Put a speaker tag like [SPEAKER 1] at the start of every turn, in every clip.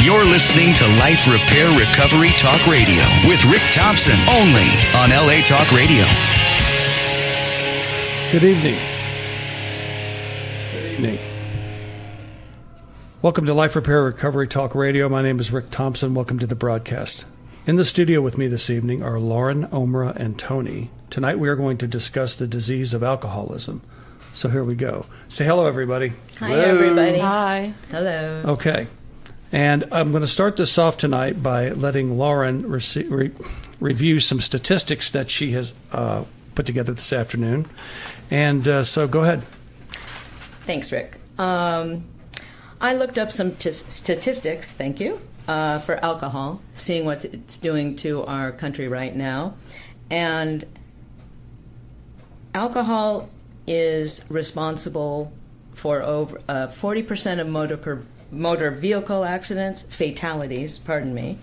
[SPEAKER 1] You're listening to Life Repair Recovery Talk Radio with Rick Thompson, only on LA Talk Radio.
[SPEAKER 2] Good evening. Good evening. Welcome to Life Repair Recovery Talk Radio. My name is Rick Thompson. Welcome to the broadcast. In the studio with me this evening are Lauren, Omrah, and Tony. Tonight we are going to discuss the disease of alcoholism. So here we go. Say hello, everybody.
[SPEAKER 3] Hi, everybody.
[SPEAKER 4] Hi.
[SPEAKER 3] Hello.
[SPEAKER 2] Okay. And I'm going to start this off tonight by letting Lauren review some statistics that she has put together this afternoon. And so go ahead.
[SPEAKER 3] Thanks, Rick. I looked up some statistics, thank you, for alcohol, seeing what it's doing to our country right now. And alcohol is responsible for over 40% of motor vehicle accidents, fatalities, 70%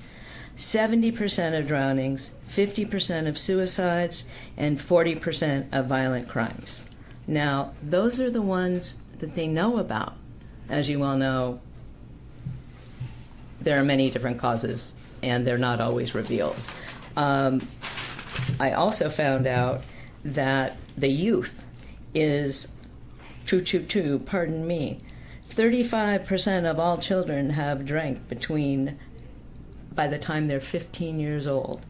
[SPEAKER 3] of drownings, 50% of suicides, and 40% of violent crimes. Now, those are the ones that they know about. As you well know, there are many different causes, and they're not always revealed. I also found out that the youth is 35% of all children have drank by the time they're 15 years old.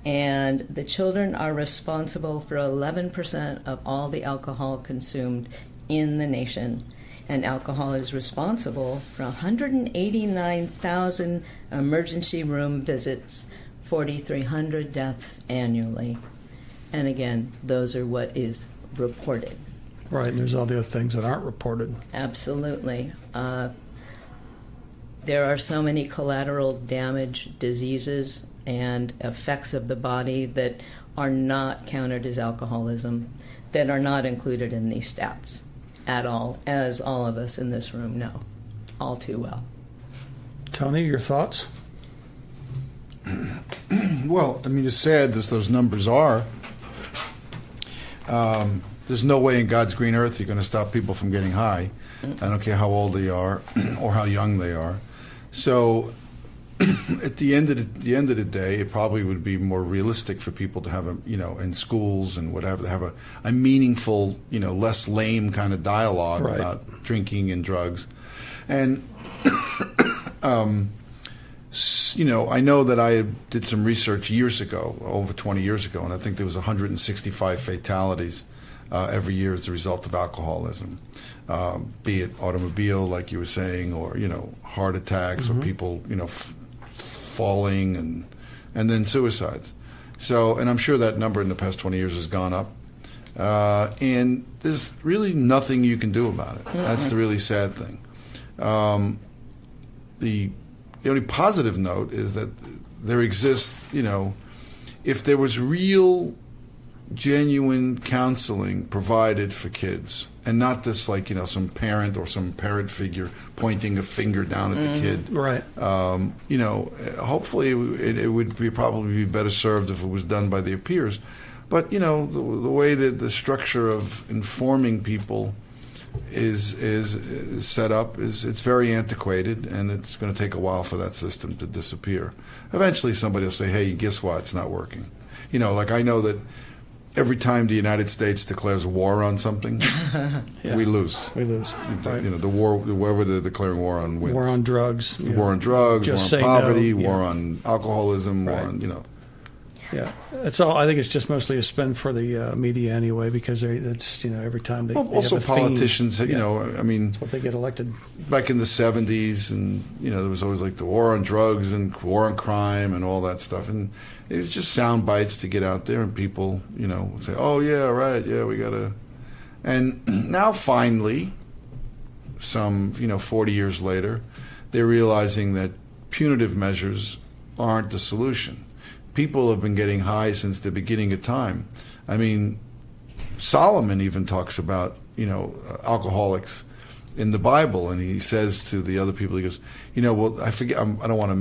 [SPEAKER 3] And the children are responsible for 11% of all the alcohol consumed in the nation. And alcohol is responsible for 189,000 emergency room visits, 4,300 deaths annually. And again, those are what is reported.
[SPEAKER 2] Right, and there's all the other things that aren't reported.
[SPEAKER 3] Absolutely. There are so many collateral damage diseases and effects of the body that are not counted as alcoholism, that are not included in these stats at all, as all of us in this room know all too well.
[SPEAKER 2] Tony, your thoughts?
[SPEAKER 5] Well, I mean, as sad as those numbers are, there's no way in God's green earth you're going to stop people from getting high. I don't care how old they are or how young they are. So at the end of the day, it probably would be more realistic for people to have in schools and whatever, to have a meaningful, less lame kind of dialogue
[SPEAKER 2] right.
[SPEAKER 5] about drinking and drugs. And I know that I did some research years ago, over 20 years ago, and I think there was 165 fatalities every year as a result of alcoholism, be it automobile, like you were saying, or heart attacks,
[SPEAKER 2] mm-hmm.
[SPEAKER 5] or people falling, and then suicides. So, and I'm sure that number in the past 20 years has gone up, and there's really nothing you can do about it. Mm-hmm. That's the really sad thing. The only positive note is that there exists, if there was real, genuine counseling provided for kids, and not this some parent or some parent figure pointing a finger down at the kid.
[SPEAKER 2] Right.
[SPEAKER 5] Hopefully it would probably be better served if it was done by their peers. But, the way that the structure of informing people is set up it's very antiquated, and it's going to take a while for that system to disappear. Eventually somebody will say, hey, guess what? It's not working. I know that every time the United States declares war on something, we lose.
[SPEAKER 2] We lose. Right.
[SPEAKER 5] The war, whoever they're declaring war on wins.
[SPEAKER 2] War on drugs.
[SPEAKER 5] War on drugs,
[SPEAKER 2] Just
[SPEAKER 5] war on poverty,
[SPEAKER 2] no.
[SPEAKER 5] war on alcoholism,
[SPEAKER 2] right.
[SPEAKER 5] war on,
[SPEAKER 2] Yeah, it's all. I think it's just mostly a spin for the media anyway, because it's every time they
[SPEAKER 5] also
[SPEAKER 2] have a
[SPEAKER 5] politicians.
[SPEAKER 2] theme,
[SPEAKER 5] That's
[SPEAKER 2] what they get elected.
[SPEAKER 5] Back in the 70s, and there was always the war on drugs and war on crime and all that stuff, and it was just sound bites to get out there, and people would say, oh yeah, right, yeah, we gotta. And now finally, some 40 years later, they're realizing that punitive measures aren't the solution. People have been getting high since the beginning of time. I mean, Solomon even talks about, alcoholics in the Bible, and he says to the other people, he goes, I forget, I don't want to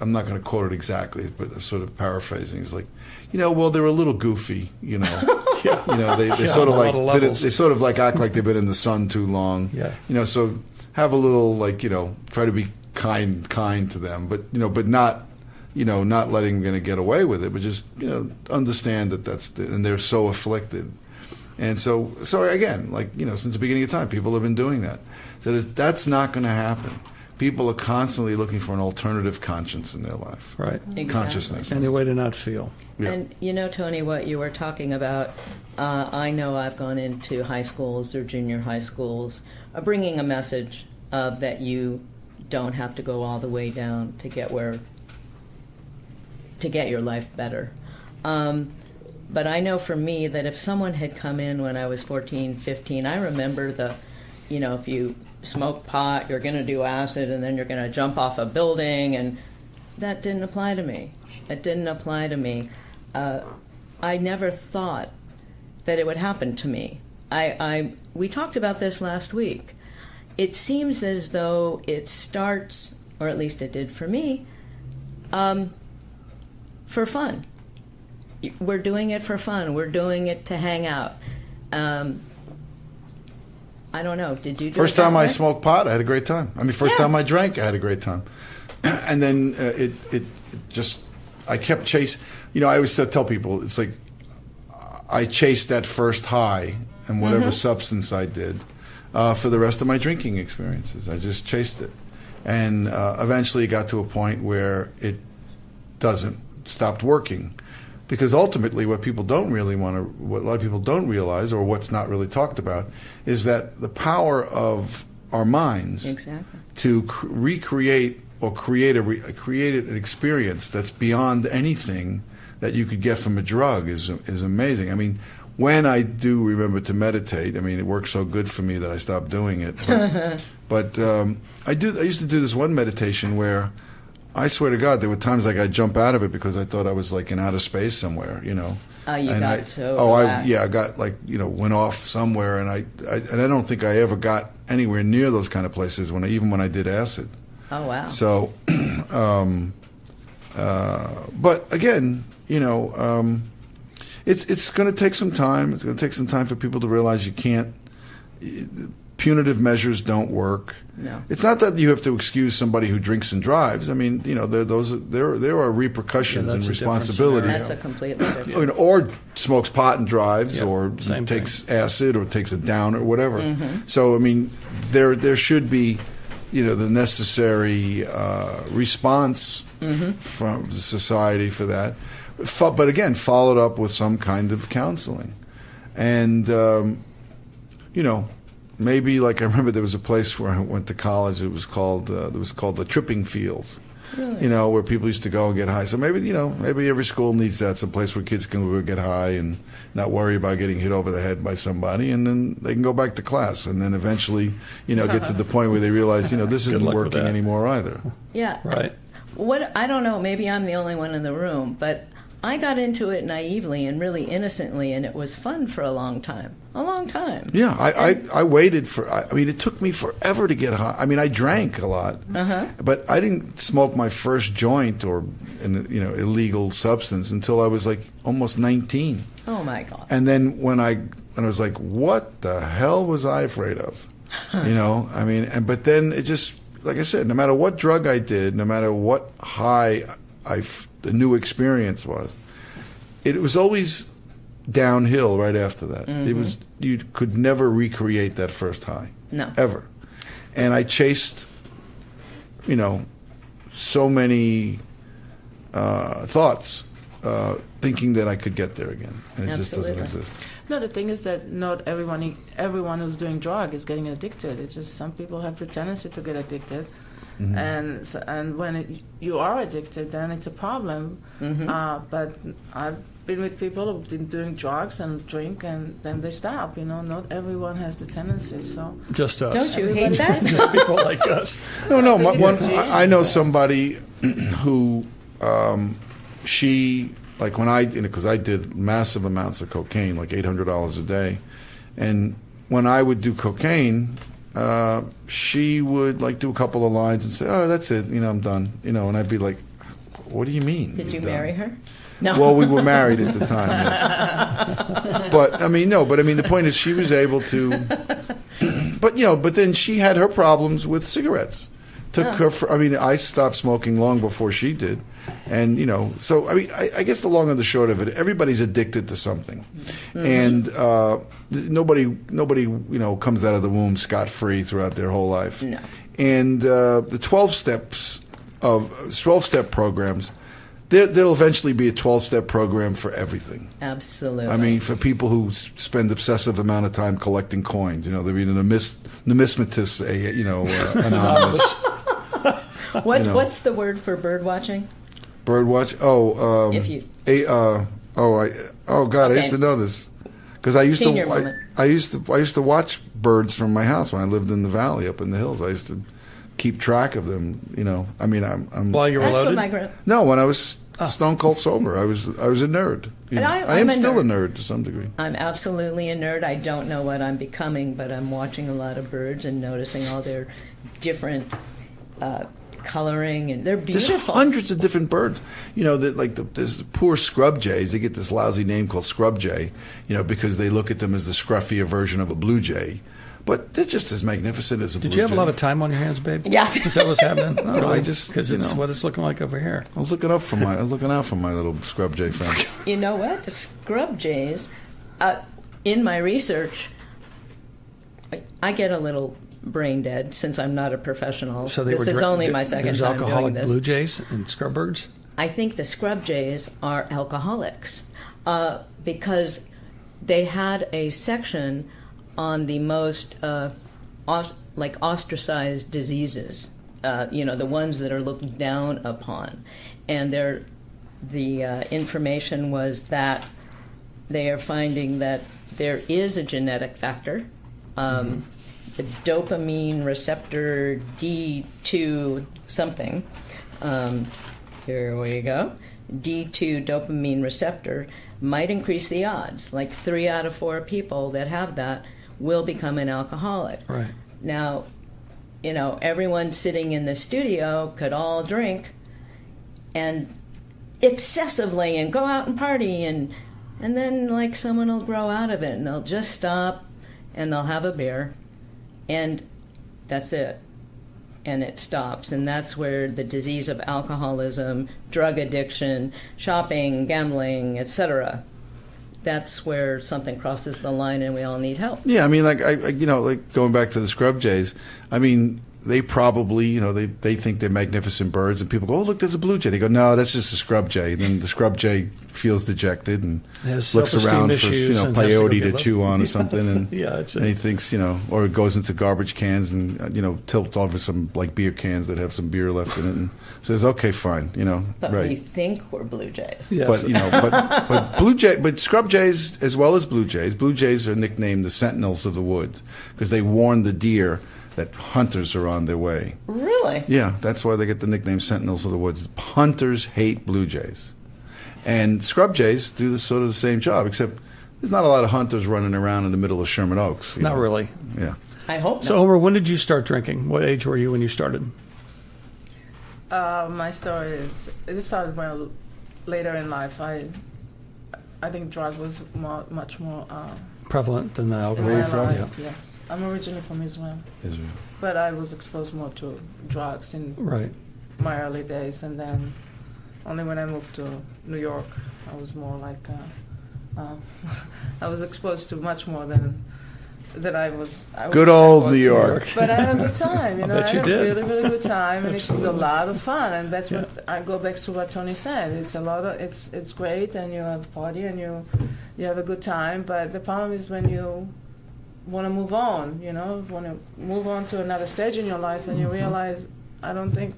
[SPEAKER 5] I'm not going to quote it exactly, but I'm sort of paraphrasing. He's like, they're a little goofy, they sort of they sort of act like they've been in the sun too long,
[SPEAKER 2] yeah.
[SPEAKER 5] So have a little, try to be kind to them, but not not letting them get away with it, but just understand that and they're so afflicted. And so again, since the beginning of time, people have been doing that. So that's not going to happen. People are constantly looking for an alternative conscience in their life.
[SPEAKER 2] Right.
[SPEAKER 3] Exactly.
[SPEAKER 5] Consciousness.
[SPEAKER 2] Any way to not feel.
[SPEAKER 5] Yeah.
[SPEAKER 3] And Tony, what you were talking about, I know I've gone into high schools or junior high schools, bringing a message that you don't have to go all the way down to get your life better. But I know for me that if someone had come in when I was 14, 15, I remember if you smoke pot, you're going to do acid, and then you're going to jump off a building, and that didn't apply to me. It didn't apply to me. I never thought that it would happen to me. We talked about this last week. It seems as though it starts, or at least it did for me, for fun. We're doing it for fun. We're doing it to hang out. I don't know. Did you do
[SPEAKER 5] First
[SPEAKER 3] it that
[SPEAKER 5] time
[SPEAKER 3] way?
[SPEAKER 5] I smoked pot, I had a great time. First time I drank, I had a great time. And then it just, I kept chasing. I always tell people, it's like I chased that first high and whatever substance I did for the rest of my drinking experiences. I just chased it. And eventually it got to a point where it stopped working. Because ultimately, what a lot of people don't realize, or what's not really talked about, is that the power of our minds to recreate or create an experience that's beyond anything that you could get from a drug is amazing. When I do remember to meditate, it works so good for me that I stopped doing it. But I used to do this one meditation where, I swear to God, there were times I'd jump out of it because I thought I was in outer space somewhere,
[SPEAKER 3] I got went off somewhere, and I don't think I ever got anywhere near those kind of places even when I did acid. Oh wow!
[SPEAKER 5] So, but again, it's going to take some time. It's going to take some time for people to realize you can't. Punitive measures don't work.
[SPEAKER 3] No.
[SPEAKER 5] It's not that you have to excuse somebody who drinks and drives. There are repercussions and responsibilities.
[SPEAKER 3] That's a completely different.
[SPEAKER 5] Or smokes pot and drives,
[SPEAKER 2] Yep,
[SPEAKER 5] or takes acid, or takes a down, or whatever.
[SPEAKER 3] Mm-hmm.
[SPEAKER 5] So there should be, the necessary response from the society for that. But again, followed up with some kind of counseling, and maybe I remember there was a place where I went to college. It was called the Tripping Fields.
[SPEAKER 3] Really?
[SPEAKER 5] Where people used to go and get high. So maybe every school needs that, some place where kids can go get high and not worry about getting hit over the head by somebody, and then they can go back to class, and then eventually get to the point where they realize this isn't working anymore either.
[SPEAKER 3] Yeah.
[SPEAKER 2] Right.
[SPEAKER 3] I don't know. Maybe I'm the only one in the room, but I got into it naively and really innocently, and it was fun for a long time.
[SPEAKER 5] Yeah, I waited for. It took me forever to get high. I drank a lot, but I didn't smoke my first joint or an illegal substance until I was almost 19.
[SPEAKER 3] Oh my God!
[SPEAKER 5] And then when I was like, what the hell was I afraid of? But then it just, like I said, no matter what drug I did, no matter what high the new experience was, it was always downhill right after that.
[SPEAKER 3] Mm-hmm.
[SPEAKER 5] You could never recreate that first high.
[SPEAKER 3] No.
[SPEAKER 5] Ever. And I chased, so many thoughts, thinking that I could get there again. And it just doesn't exist.
[SPEAKER 4] No, the thing is that not everyone who's doing drug is getting addicted. It's just some people have the tendency to get addicted. Mm-hmm. And when you are addicted, then it's a problem. Mm-hmm. But I've been with people who've been doing drugs and drink, and then they stop. Not everyone has the tendency. So
[SPEAKER 2] just us.
[SPEAKER 3] Don't you hate that?
[SPEAKER 2] Just people like us.
[SPEAKER 5] No. I know somebody who she, when because I did massive amounts of cocaine, $800 a day, and when I would do cocaine. She would do a couple of lines and say, "Oh, that's it. I'm done." And I'd be like, "What do you mean?"
[SPEAKER 3] Did you
[SPEAKER 5] done?
[SPEAKER 3] marry her? No.
[SPEAKER 5] Well, we were married at the time. Yes. But the point is, she was able to. But then she had her problems with cigarettes, Took her. I stopped smoking long before she did, and so I guess the long and the short of it, everybody's addicted to something, and nobody comes out of the womb scot-free throughout their whole life.
[SPEAKER 3] No.
[SPEAKER 5] And the 12-step programs. There'll eventually be a 12-step program for everything.
[SPEAKER 3] Absolutely.
[SPEAKER 5] For people who spend obsessive amount of time collecting coins, there'll be the numismatists, anonymous.
[SPEAKER 3] What's the word for bird watching?
[SPEAKER 5] Bird watch?
[SPEAKER 3] If you.
[SPEAKER 5] God, I used to know this because I used to watch birds from my house when I lived in the valley up in the hills. I used to keep track of them. I'm
[SPEAKER 2] while you were loaded.
[SPEAKER 5] No, when I was stone cold sober, I was a nerd. I am still a nerd to some degree.
[SPEAKER 3] I'm absolutely a nerd. I don't know what I'm becoming, but I'm watching a lot of birds and noticing all their different coloring, and they're beautiful.
[SPEAKER 5] There's hundreds of different birds. There's the poor scrub jays. They get this lousy name called scrub jay, because they look at them as the scruffier version of a blue jay. But they're just as magnificent as a blue jay.
[SPEAKER 2] Did you have a lot of time on your hands, babe?
[SPEAKER 3] Yeah.
[SPEAKER 2] Is that what's happening?
[SPEAKER 5] No,
[SPEAKER 2] really?
[SPEAKER 5] because
[SPEAKER 2] it's what it's looking like over here.
[SPEAKER 5] I was looking out for my little scrub jay friend.
[SPEAKER 3] You know what? The scrub jays, in my research, I get a little brain dead since I'm not a professional.
[SPEAKER 2] So
[SPEAKER 3] this is only my second time doing this.
[SPEAKER 2] There's alcoholic blue jays and scrub birds?
[SPEAKER 3] I think the scrub jays are alcoholics because they had a section on the most ostracized diseases, the ones that are looked down upon. And the information was that they are finding that there is a genetic factor. The dopamine receptor D2 something. Here we go. D2 dopamine receptor might increase the odds. Like 3 out of 4 people that have that will become an alcoholic.
[SPEAKER 2] Right.
[SPEAKER 3] Now, everyone sitting in the studio could all drink and excessively and go out and party and then someone will grow out of it and they'll just stop and they'll have a beer and that's it. And it stops. And that's where the disease of alcoholism, drug addiction, shopping, gambling, etc., that's where something crosses the line and we all need help.
[SPEAKER 5] Yeah, going back to the scrub jays, they probably, they think they're magnificent birds, and people go, "Oh, look, there's a blue jay." They go, "No, that's just a scrub jay." And then the scrub jay feels dejected and looks around for peyote to chew on or something, and and he thinks, or it goes into garbage cans and tilts over some beer cans that have some beer left in it, and says, "Okay, fine,"
[SPEAKER 3] But
[SPEAKER 5] right.
[SPEAKER 3] we think we're blue jays.
[SPEAKER 2] Yes.
[SPEAKER 5] But scrub jays as well as blue jays are nicknamed the sentinels of the woods because they warn the deer that hunters are on their way.
[SPEAKER 3] Really?
[SPEAKER 5] Yeah, that's why they get the nickname Sentinels of the Woods. Hunters hate blue jays. And scrub jays do the same job, except there's not a lot of hunters running around in the middle of Sherman Oaks.
[SPEAKER 2] Not really.
[SPEAKER 5] Yeah.
[SPEAKER 3] I hope not.
[SPEAKER 2] So, Omrah, when did you start drinking? What age were you when you started?
[SPEAKER 4] My story it started well later in life. I think drug was much more
[SPEAKER 2] Prevalent than the alcohol?
[SPEAKER 4] in my life, yes. I'm originally from Israel. But I was exposed more to drugs in my early days, and then only when I moved to New York, I was more I was exposed to much more than I was.
[SPEAKER 5] Good old New York.
[SPEAKER 4] But I had a good time,
[SPEAKER 2] I bet you
[SPEAKER 4] had
[SPEAKER 2] did.
[SPEAKER 4] a really, really good time, and it was a lot of fun, and that's what I go back to what Tony said. It's it's great, and you have a party, and you have a good time, but the problem is when you want to move on, want to move on to another stage in your life, and you realize, I don't think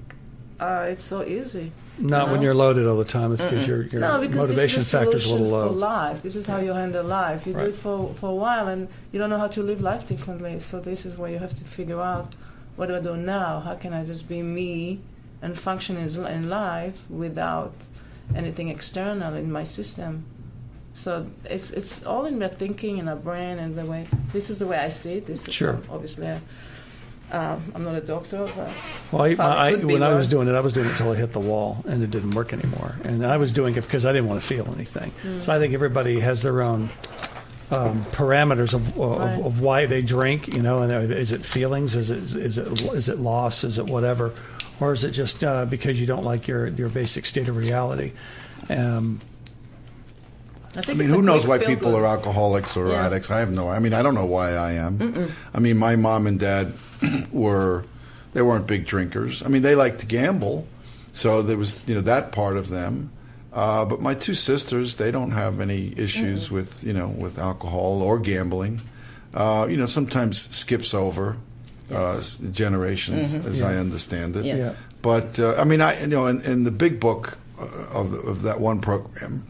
[SPEAKER 4] it's so easy.
[SPEAKER 2] Not when you're loaded all the time. It's because your motivation factor is a little low.
[SPEAKER 4] For life, this is how you handle life. You do it for a while, and you don't know how to live life differently. So this is where you have to figure out, what do I do now? How can I just be me and function in life without anything external in my system? So it's all in our thinking, in our brain, and the way. This is the way I see it.
[SPEAKER 2] Sure.
[SPEAKER 4] Obviously, I'm not a doctor, but
[SPEAKER 2] when I was doing it until I hit the wall, and it didn't work anymore. And I was doing it because I didn't want to feel anything. So I think everybody has their own parameters of why they drink. And is it feelings? Is it loss? Is it whatever? Or is it just because you don't like your basic state of reality?
[SPEAKER 5] I mean, who knows why people are alcoholics or addicts? I have no. I mean, I don't know why I am.
[SPEAKER 3] Mm-mm.
[SPEAKER 5] I mean, my mom and dad they weren't big drinkers. I mean, they liked to gamble, so there was that part of them. But my two sisters, they don't have any issues with alcohol or gambling. Sometimes skips over generations, as I understand it.
[SPEAKER 3] Yes.
[SPEAKER 2] Yeah.
[SPEAKER 5] But I mean, in the big book of that one program.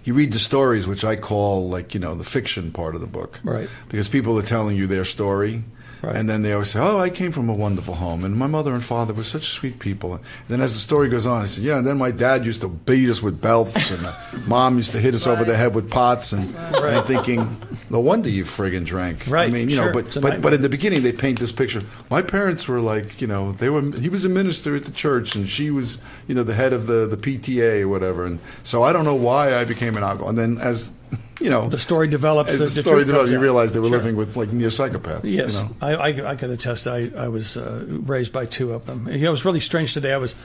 [SPEAKER 5] You read the stories, which I call the fiction part of the book,
[SPEAKER 2] right?
[SPEAKER 5] Because people are telling you their story, right. And then they always say, "Oh, I came from a wonderful home, and my mother and father were such sweet people." And then as the story goes on, he said, "Yeah, and then my dad used to beat us with belts, and mom used to hit us over the head with pots." And I'm thinking, no wonder you friggin' drank.
[SPEAKER 2] Right.
[SPEAKER 5] I mean, but in the beginning they paint this picture. My parents were he was a minister at the church, and she was the head of the PTA or whatever. And so I don't know why I became an alcoholic. And then as the story develops.
[SPEAKER 2] As the story develops,
[SPEAKER 5] you realize they were living with near psychopaths.
[SPEAKER 2] Yes, I can attest. I was raised by two of them. It was really strange today. I was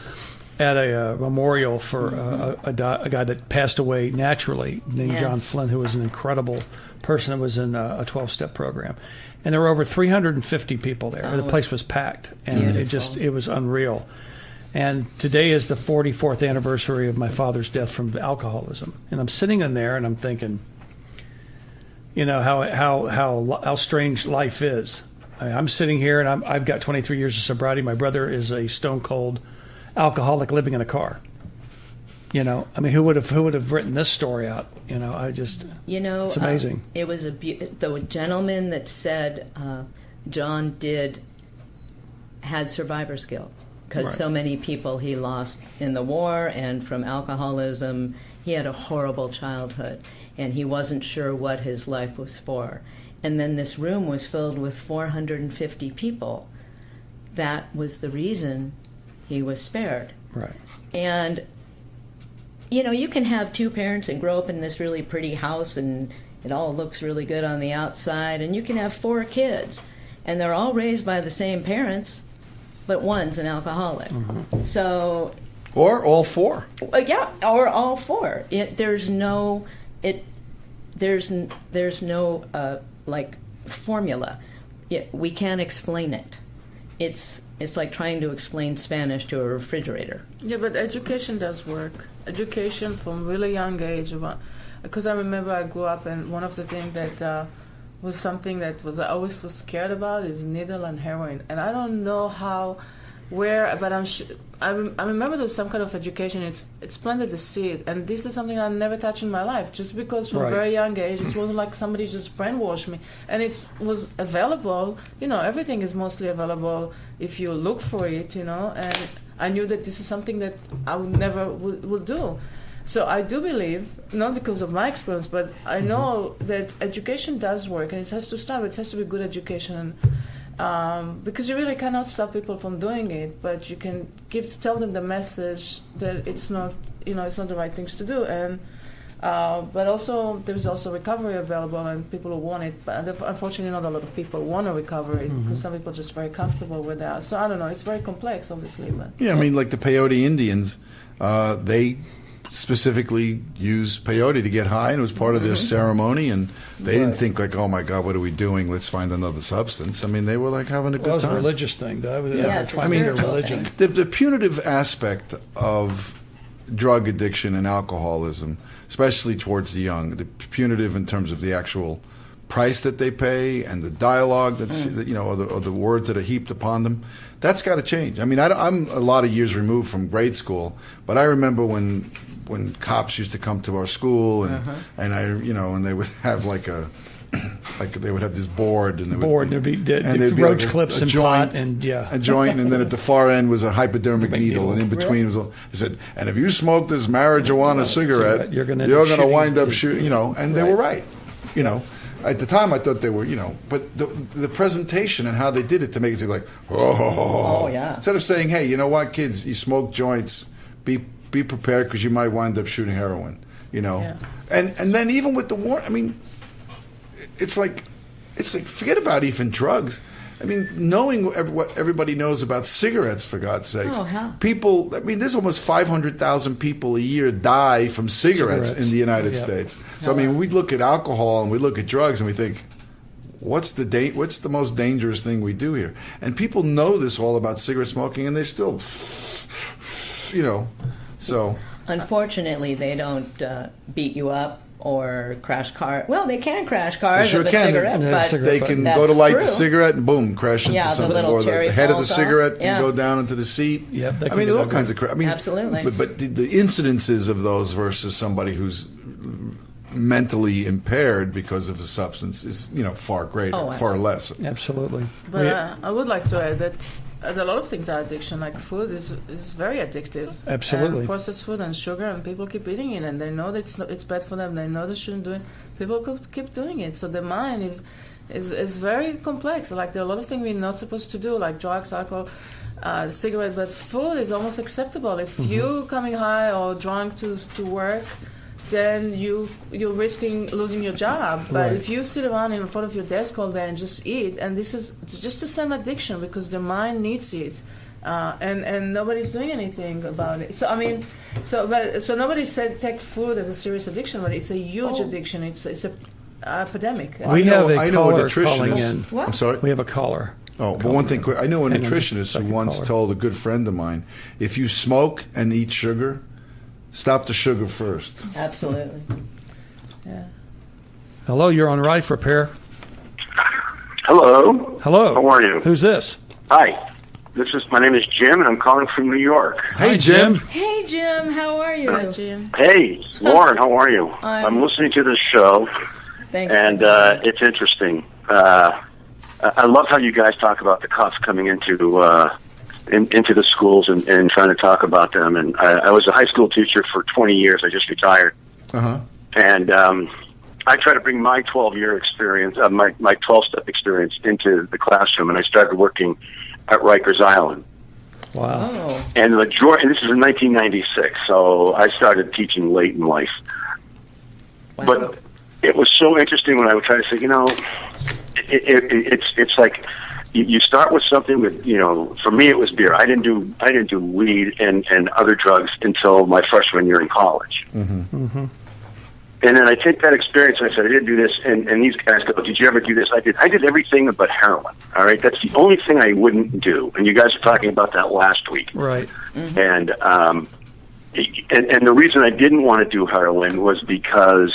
[SPEAKER 2] at a memorial for a guy that passed away naturally named John Flynn, who was an incredible person that was in a 12-step program. And there were over 350 people there. The place was packed, and it was unreal. And today is the 44th anniversary of my father's death from alcoholism. And I'm sitting in there and I'm thinking, how strange life is. I'm sitting here and I've got 23 years of sobriety. My brother is a stone cold alcoholic living in a car. I mean, who would have written this story out? It's amazing.
[SPEAKER 3] It was the gentleman that said John had survivor's guilt because so many people he lost in the war and from alcoholism. He had a horrible childhood, and he wasn't sure what his life was for. And then this room was filled with 450 people. That was the reason he was spared.
[SPEAKER 2] Right.
[SPEAKER 3] And you can have two parents and grow up in this really pretty house and it all looks really good on the outside, and you can have 4 kids and they're all raised by the same parents, but one's an alcoholic. Mm-hmm. So,
[SPEAKER 5] or all 4.
[SPEAKER 3] Or all 4. There's no formula. We can't explain it. It's like trying to explain Spanish to a refrigerator.
[SPEAKER 4] Yeah, but education does work. Education from really young age. Because I remember I grew up, and one of the things that was something that I always was scared about is needle and heroin. And I don't know where, but I remember there was some kind of education. It's planted the seed, and this is something I never touched in my life. Just because from a very young age, it wasn't like somebody just brainwashed me, and it was available. Everything is mostly available if you look for it. And I knew that this is something that I would never would do. So I do believe, not because of my experience, but I know that education does work, and it has to start. It has to be good education. Because you really cannot stop people from doing it, but you can tell them the message that it's not the right things to do, and but also there's also recovery available, and people who want it. But unfortunately, not a lot of people want to recover it because some people are just very comfortable with that. So I don't know. It's very complex, obviously. But
[SPEAKER 5] I mean, like the peyote Indians, they specifically use peyote to get high, and it was part of their ceremony, and they didn't think oh my God, what are we doing? Let's find another substance. I mean, they were having a good time.
[SPEAKER 2] That was a religious thing. Their religion.
[SPEAKER 5] The punitive aspect of drug addiction and alcoholism, especially towards the young, the punitive in terms of the actual price that they pay and the dialogue that's or the words that are heaped upon them, that's got to change. I mean, I'm a lot of years removed from grade school, but I remember when cops used to come to our school and and they would have they would have this board and
[SPEAKER 2] there'd be roach clips and
[SPEAKER 5] joint,
[SPEAKER 2] pot and
[SPEAKER 5] a joint, and then at the far end was a hypodermic needle, and in between was they said, and if you smoke this marijuana cigarette, you're going to wind up shooting. And they were right. At the time, I thought they were, but the presentation and how they did it to make it seem like,
[SPEAKER 3] oh yeah.
[SPEAKER 5] Instead of saying, hey, you know what, kids, you smoke joints, be prepared because you might wind up shooting heroin. you know.
[SPEAKER 4] Yeah.
[SPEAKER 5] And then even with the war, I mean, it's like forget about even drugs. I mean, knowing what everybody knows about cigarettes, for God's sakes.
[SPEAKER 3] Oh, how?
[SPEAKER 5] People, I mean, there's almost 500,000 people a year die from cigarettes in the United States. So, I mean, we look at alcohol and we look at drugs and we think, what's the most dangerous thing we do here? And people know this all about cigarette smoking, and they still, you know, so.
[SPEAKER 3] Unfortunately, they don't beat you up or crash cars. Well, they can crash cars
[SPEAKER 5] They sure
[SPEAKER 3] with a
[SPEAKER 5] can.
[SPEAKER 3] cigarette, but
[SPEAKER 5] They can
[SPEAKER 3] that's
[SPEAKER 5] go to light the
[SPEAKER 3] true.
[SPEAKER 5] cigarette and boom, crash into
[SPEAKER 3] Yeah, the
[SPEAKER 5] something.
[SPEAKER 3] little
[SPEAKER 5] Or
[SPEAKER 3] cherry
[SPEAKER 5] the head of the
[SPEAKER 3] falls off.
[SPEAKER 5] cigarette
[SPEAKER 3] Yeah.
[SPEAKER 5] can go down into the seat.
[SPEAKER 2] Yep, that
[SPEAKER 5] I
[SPEAKER 2] can
[SPEAKER 5] mean,
[SPEAKER 2] get
[SPEAKER 5] all
[SPEAKER 2] ugly.
[SPEAKER 5] kinds of crap. I mean,
[SPEAKER 3] Absolutely.
[SPEAKER 5] But the incidences of those versus somebody who's mentally impaired because of a substance is, you know, far greater,
[SPEAKER 3] Oh,
[SPEAKER 5] far less.
[SPEAKER 2] Absolutely.
[SPEAKER 4] But I would like to add that a lot of things are addiction. Like food is very addictive.
[SPEAKER 2] Absolutely.
[SPEAKER 4] And processed food and sugar, and people keep eating it, and they know that it's bad for them. They know they shouldn't do it. People keep doing it. So the mind is very complex. Like there are a lot of things we're not supposed to do, like drugs, alcohol, cigarettes. But food is almost acceptable. If you coming high or drunk to work, then you're risking losing your job. But
[SPEAKER 2] Right.
[SPEAKER 4] if you sit around in front of your desk all day and just eat, and it's just the same addiction because the mind needs it, and nobody's doing anything about it. So I mean, so nobody said take food as a serious addiction, but it's a huge addiction. It's a epidemic.
[SPEAKER 2] We have a
[SPEAKER 5] I know
[SPEAKER 2] caller
[SPEAKER 5] a nutritionist.
[SPEAKER 2] calling in.
[SPEAKER 3] What?
[SPEAKER 5] I'm sorry.
[SPEAKER 2] We have a caller.
[SPEAKER 5] Oh, but one thing quick. I know a
[SPEAKER 2] Hang on just a
[SPEAKER 5] nutritionist who
[SPEAKER 2] second,
[SPEAKER 5] once
[SPEAKER 2] caller.
[SPEAKER 5] told a good friend of mine, if you smoke and eat sugar, stop the sugar first.
[SPEAKER 3] Absolutely.
[SPEAKER 4] Yeah.
[SPEAKER 2] Hello, you're on Life Repair.
[SPEAKER 6] Hello.
[SPEAKER 2] Hello.
[SPEAKER 6] How are you?
[SPEAKER 2] Who's this?
[SPEAKER 6] Hi. My name is Jim, and I'm calling from New York.
[SPEAKER 5] Hey,
[SPEAKER 2] Hi,
[SPEAKER 5] Jim.
[SPEAKER 3] Hey, Jim, how are you?
[SPEAKER 4] Hi, Jim.
[SPEAKER 6] Hey, Lauren, how are you?
[SPEAKER 3] I'm-
[SPEAKER 6] I'm listening to this show,
[SPEAKER 3] Thanks.
[SPEAKER 6] and it's interesting. I love how you guys talk about the cops coming into the schools and trying to talk about them. And I was a high school teacher for 20 years. I just retired.
[SPEAKER 5] Uh-huh.
[SPEAKER 6] And I try to bring my 12-year experience, my 12-step experience into the classroom, and I started working at Rikers Island.
[SPEAKER 2] Wow.
[SPEAKER 3] Oh,
[SPEAKER 6] And the majority, and this is in 1996, so I started teaching late in life.
[SPEAKER 3] wow.
[SPEAKER 6] But it was so interesting when I would try to say, you know, it's like you start with something with, you know, for me it was beer. I didn't do weed and other drugs until my freshman year in college.
[SPEAKER 2] Mm-hmm.
[SPEAKER 6] And then I take that experience and I said, I didn't do this. And these guys go, did you ever do this? I did everything but heroin. All right. That's the only thing I wouldn't do. And you guys were talking about that last week.
[SPEAKER 2] Right.
[SPEAKER 6] And the reason I didn't want to do heroin was because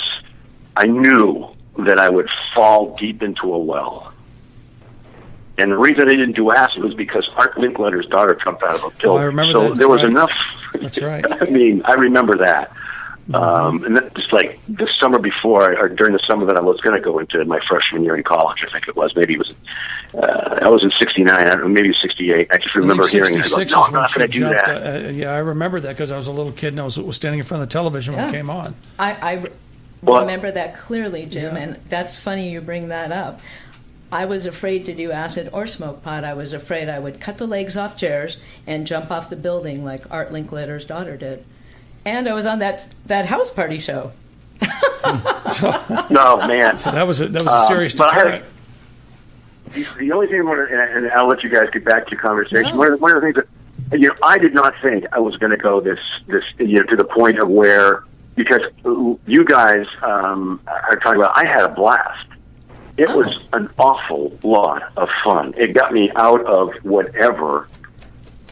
[SPEAKER 6] I knew that I would fall deep into a well. And the reason I didn't do acid was because Art Linkletter's daughter jumped out of a pill.
[SPEAKER 2] Oh, I remember
[SPEAKER 6] so
[SPEAKER 2] that.
[SPEAKER 6] there was
[SPEAKER 2] Right.
[SPEAKER 6] enough.
[SPEAKER 2] That's right.
[SPEAKER 6] I mean, I remember that. And that just like the summer before, or during the summer that I was going to go into my freshman year in college, I think it was. Maybe it was. I was in '69. I don't know, maybe '68. I just remember hearing it. I go,
[SPEAKER 2] 66
[SPEAKER 6] no,
[SPEAKER 2] is
[SPEAKER 6] I'm
[SPEAKER 2] when
[SPEAKER 6] not
[SPEAKER 2] she
[SPEAKER 6] going to do
[SPEAKER 2] jumped.
[SPEAKER 6] that.
[SPEAKER 2] Yeah, I remember that because I was a little kid and I was standing in front of the television when it
[SPEAKER 3] Yeah.
[SPEAKER 2] came on.
[SPEAKER 3] I
[SPEAKER 6] Well-
[SPEAKER 3] remember that clearly, Jim,
[SPEAKER 2] Yeah.
[SPEAKER 3] and that's funny you bring that up. I was afraid to do acid or smoke pot. I was afraid I would cut the legs off chairs and jump off the building like Art Linkletter's daughter did. And I was on that house party show.
[SPEAKER 6] No, man.
[SPEAKER 2] So that was a serious
[SPEAKER 6] but I
[SPEAKER 2] deterrent.
[SPEAKER 6] The only thing I want to, and I'll let you guys get back to your conversation.
[SPEAKER 3] No.
[SPEAKER 6] One of the things that, you know, I did not think I was going to go this, you know, to the point of where, because you guys are talking about, I had a blast. It was an awful lot of fun. It got me out of whatever.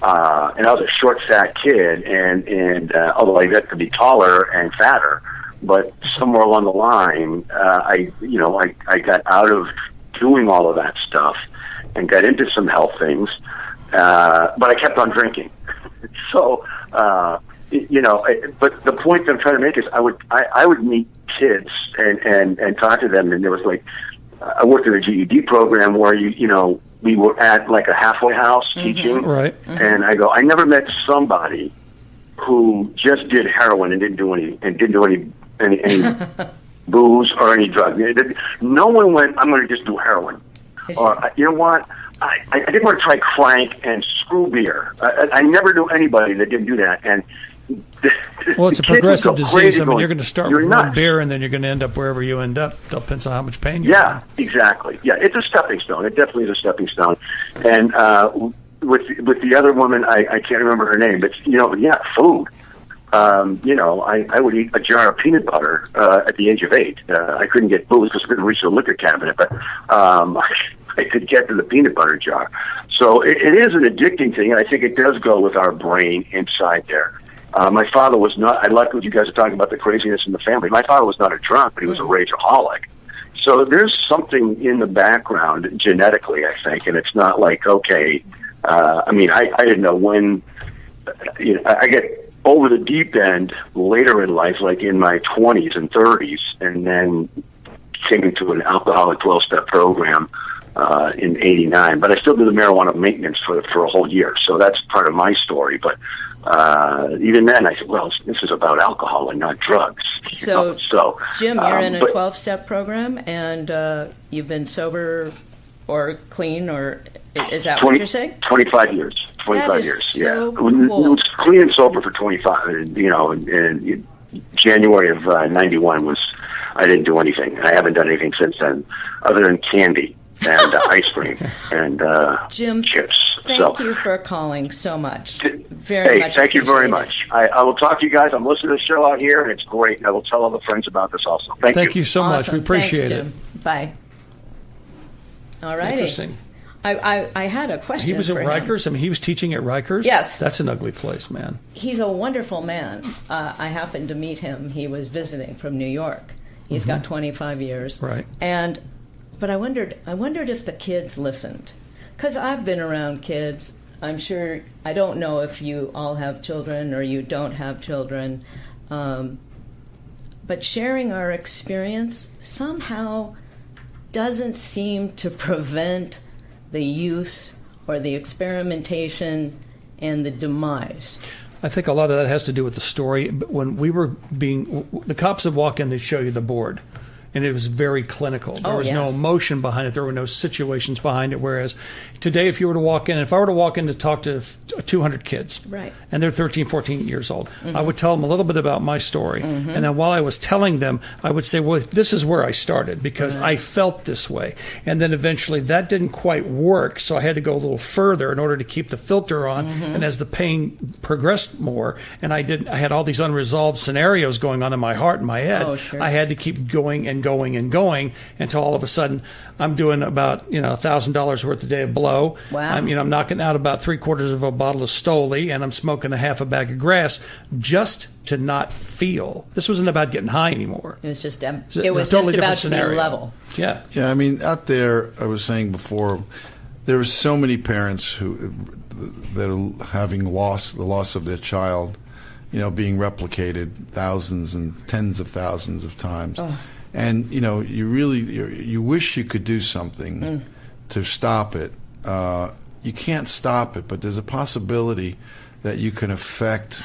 [SPEAKER 6] And I was a short, fat kid, and although I got to be taller and fatter, but somewhere along the line, I got out of doing all of that stuff and got into some health things, but I kept on drinking. So, you know, but the point that I'm trying to make is I would meet kids and talk to them, and there was like, I worked in a GED program where you know, we were at like a halfway house teaching,
[SPEAKER 2] Right.
[SPEAKER 6] and I go, I never met somebody who just did heroin and didn't do any booze or any drug. No one went, I'm going to just do heroin. Or, you know what? I didn't want to try crank and screw beer. I never knew anybody that didn't do that. And
[SPEAKER 2] Well, it's a
[SPEAKER 6] the kid would
[SPEAKER 2] progressive
[SPEAKER 6] go
[SPEAKER 2] disease.
[SPEAKER 6] crazy
[SPEAKER 2] I mean,
[SPEAKER 6] going,
[SPEAKER 2] you're going to start
[SPEAKER 6] "You're
[SPEAKER 2] with
[SPEAKER 6] nuts."
[SPEAKER 2] one beer, and then you're going to end up wherever you end up. Depends on how much pain you're
[SPEAKER 6] Yeah,
[SPEAKER 2] in.
[SPEAKER 6] exactly. Yeah, it's a stepping stone. It definitely is a stepping stone. And with the other woman, I can't remember her name, but food. I would eat a jar of peanut butter at the age of 8. I couldn't get booze because I couldn't reach the liquor cabinet, but I could get to the peanut butter jar. So it is an addicting thing, and I think it does go with our brain inside there. My father was not, I like what you guys are talking about, the craziness in the family. My father was not a drunk, but he was a rageaholic. So there's something in the background genetically, I think, and it's not like, okay, I didn't know when, I get over the deep end later in life, like in my 20s and 30s, and then came into an alcoholic 12-step program in '89. But I still do the marijuana maintenance for a whole year, so that's part of my story. But even then, I said, well, this is about alcohol and not drugs.
[SPEAKER 3] So, Jim, you're in a 12-step program, and you've been sober or clean, or is that what you're saying?
[SPEAKER 6] 25 years. 25 years.
[SPEAKER 3] So
[SPEAKER 6] yeah.
[SPEAKER 3] Cool.
[SPEAKER 6] It was clean and sober for 25. And January of '91 was, I didn't do anything. I haven't done anything since then, other than candy and ice cream and
[SPEAKER 3] Jim,
[SPEAKER 6] chips.
[SPEAKER 3] Thank you for calling so much. Very much.
[SPEAKER 6] Thank you very much. I will talk to you guys. I'm listening to the show out here, and it's great. I will tell other friends about this also. Thank you.
[SPEAKER 2] So much. We appreciate
[SPEAKER 3] Thanks, Jim. Bye. All righty.
[SPEAKER 2] Interesting.
[SPEAKER 3] I had a question.
[SPEAKER 2] He was at
[SPEAKER 3] for
[SPEAKER 2] Rikers.
[SPEAKER 3] him.
[SPEAKER 2] I mean, he was teaching at Rikers.
[SPEAKER 3] Yes.
[SPEAKER 2] That's an ugly place, man.
[SPEAKER 3] He's a wonderful man. I happened to meet him. He was visiting from New York. He's got 25 years.
[SPEAKER 2] Right.
[SPEAKER 3] But I wondered if the kids listened, because I've been around kids. I'm sure, I don't know if you all have children or you don't have children, but sharing our experience somehow doesn't seem to prevent the use or the experimentation and the demise.
[SPEAKER 2] I think a lot of that has to do with the story. When the cops would walk in, they'd show you the board. And it was very clinical. There was no emotion behind it. There were no situations behind it. Whereas today, if I were to walk in to talk to 200 kids,
[SPEAKER 3] right,
[SPEAKER 2] and they're 13, 14 years old, I would tell them a little bit about my story. And then while I was telling them, I would say, well, this is where I started because I felt this way. And then eventually that didn't quite work. So I had to go a little further in order to keep the filter on. And as the pain progressed more, and I had all these unresolved scenarios going on in my heart and my head, I had to keep going and going until all of a sudden I'm doing about $1,000 worth a day of blow.
[SPEAKER 3] Wow.
[SPEAKER 2] I'm knocking out about 3/4 of a bottle of Stoli, and I'm smoking a half a bag of grass just to not feel. This wasn't about getting high anymore.
[SPEAKER 3] It was just
[SPEAKER 2] It was totally
[SPEAKER 3] just about
[SPEAKER 2] scenario.
[SPEAKER 3] being level.
[SPEAKER 2] Yeah.
[SPEAKER 5] Yeah, I mean, out there, I was saying before, there are so many parents that are having the loss of their child, being replicated thousands and tens of thousands of times. Oh. And, you wish you could do something to stop it. You can't stop it, but there's a possibility that you can affect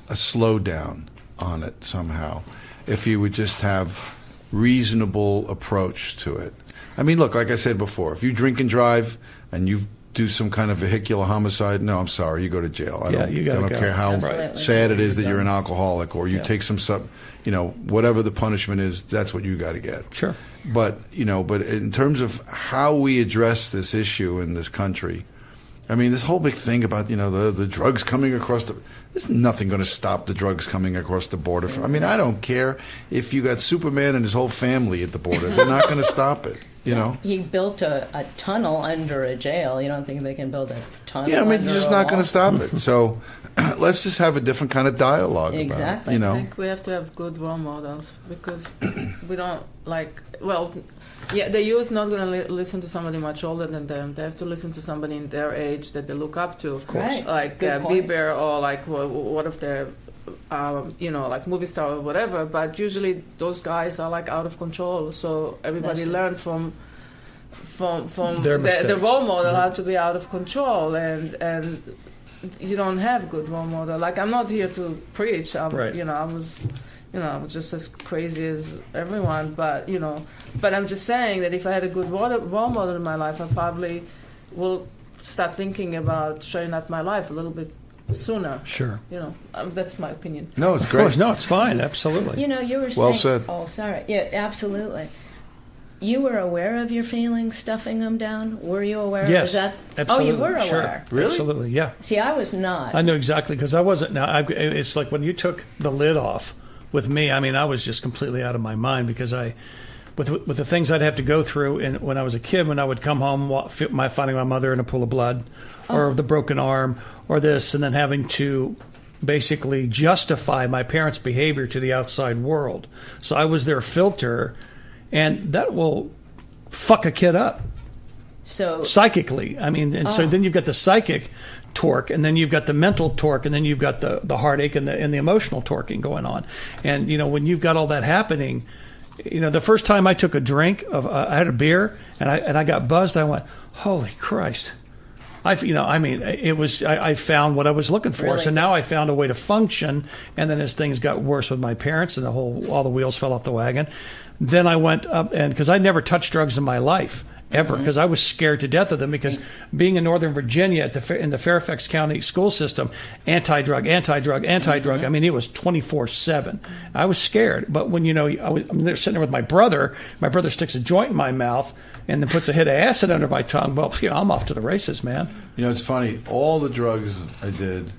[SPEAKER 5] a slowdown on it somehow if you would just have reasonable approach to it. I mean, look, like I said before, if you drink and drive and you do some kind of vehicular homicide, no, I'm sorry, you go to jail. I don't care how sad it is that you're an alcoholic or you take some whatever the punishment is, that's what you got to get.
[SPEAKER 2] Sure.
[SPEAKER 5] But in terms of how we address this issue in this country, I mean, this whole big thing about, the drugs coming across there's nothing going to stop the drugs coming across the border. I mean, I don't care if you got Superman and his whole family at the border. They're not going to stop it,
[SPEAKER 3] He built a tunnel under a jail. You don't think they can build a tunnel
[SPEAKER 5] Yeah, I mean,
[SPEAKER 3] under
[SPEAKER 5] they're just
[SPEAKER 3] a
[SPEAKER 5] not
[SPEAKER 3] wall?
[SPEAKER 5] going to stop it. So let's just have a different kind of dialogue
[SPEAKER 3] Exactly.
[SPEAKER 5] about it,
[SPEAKER 4] I think we have to have good role models because we don't the youth not going to listen to somebody much older than them. They have to listen to somebody in their age that they look up to. Of
[SPEAKER 3] course. Right.
[SPEAKER 4] Like Bieber or like what if they're, like movie star or whatever. But usually those guys are like out of control. So everybody learned from the role model how to be out of control and you don't have good role model. Like I'm not here to preach. I was just as crazy as everyone, but I'm just saying that if I had a good role model in my life, I probably will start thinking about shutting up my life a little bit sooner.
[SPEAKER 2] Sure.
[SPEAKER 4] That's my opinion.
[SPEAKER 5] No, it's
[SPEAKER 2] Of
[SPEAKER 5] great.
[SPEAKER 2] course, no, it's fine. Absolutely.
[SPEAKER 3] You were saying...
[SPEAKER 5] Well said.
[SPEAKER 3] Oh, sorry. Yeah, absolutely. You were aware of your feelings, stuffing them down? Were you aware?
[SPEAKER 2] Yes,
[SPEAKER 3] Was that...
[SPEAKER 2] absolutely.
[SPEAKER 3] Oh, you were aware.
[SPEAKER 2] Sure.
[SPEAKER 5] Really?
[SPEAKER 2] Absolutely, yeah.
[SPEAKER 3] See, I was not.
[SPEAKER 2] I know exactly, because I wasn't. Now, it's like when you took the lid off with me. I mean, I was just completely out of my mind because with the things I'd have to go through, and when I was a kid, when I would come home, finding my mother in a pool of blood, or the broken arm, or this, and then having to basically justify my parents' behavior to the outside world. So I was their filter, and that will fuck a kid up.
[SPEAKER 3] So
[SPEAKER 2] Psychically. I mean, and so then you've got the psychic torque, and then you've got the mental torque, and then you've got the heartache and the emotional torquing going on. And, when you've got all that happening, the first time I took a drink I had a beer and I got buzzed, I went, holy Christ. I found what I was looking for.
[SPEAKER 3] Really?
[SPEAKER 2] So now I found a way to function. And then as things got worse with my parents and all the wheels fell off the wagon, then I went up, and because I never touched drugs in my life ever, because I was scared to death of them, because being in Northern Virginia in the Fairfax County school system, anti-drug. I mean, it was 24/7. I was scared. But when, I'm there sitting there with my brother sticks a joint in my mouth and then puts a hit of acid under my tongue. Well, I'm off to the races, man.
[SPEAKER 5] It's funny. All the drugs I did,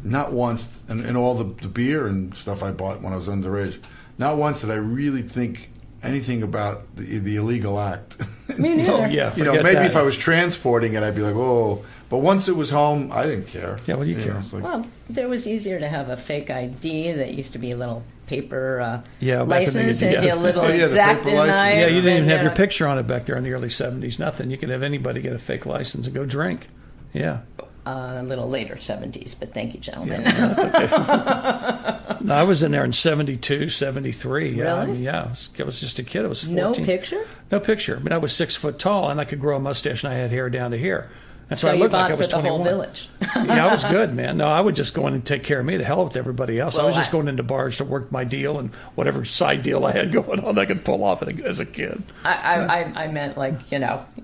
[SPEAKER 5] not once, and all the beer and stuff I bought when I was underage, not once did I really think anything about the illegal act.
[SPEAKER 3] Me neither.
[SPEAKER 2] Oh, yeah.
[SPEAKER 5] Maybe
[SPEAKER 2] that.
[SPEAKER 5] if I was transporting it, I'd be like, oh. But once it was home, I didn't care.
[SPEAKER 2] Yeah, what do you care?
[SPEAKER 5] It's like,
[SPEAKER 3] Well, there was easier to have a fake ID that used to be a little paper
[SPEAKER 2] back in the
[SPEAKER 3] license
[SPEAKER 2] day,
[SPEAKER 3] and a little
[SPEAKER 5] Oh, yeah, the
[SPEAKER 3] exact
[SPEAKER 5] paper license.
[SPEAKER 3] knife.
[SPEAKER 2] Yeah, you didn't even have
[SPEAKER 3] and,
[SPEAKER 2] your picture on it back there in the early 70s. Nothing. You could have anybody get a fake license and go drink. Yeah.
[SPEAKER 3] A little later 70s, but thank you, gentlemen.
[SPEAKER 2] Yeah, that's okay. No, I was in there in 72, 73. Yeah,
[SPEAKER 3] Really?
[SPEAKER 2] I mean, I was just a kid. I was 14.
[SPEAKER 3] No picture?
[SPEAKER 2] No picture. I mean, I was 6 foot tall, and I could grow a mustache, and I had hair down to here. And so
[SPEAKER 3] So
[SPEAKER 2] I
[SPEAKER 3] you
[SPEAKER 2] looked
[SPEAKER 3] bought
[SPEAKER 2] like I was
[SPEAKER 3] for the
[SPEAKER 2] 21.
[SPEAKER 3] whole village.
[SPEAKER 2] Yeah, I was good, man. No, I would just go in and take care of me. The hell with everybody else. I
[SPEAKER 3] Well,
[SPEAKER 2] was just going into bars to work my deal, and whatever side deal I had going on, I could pull off as a kid.
[SPEAKER 3] I meant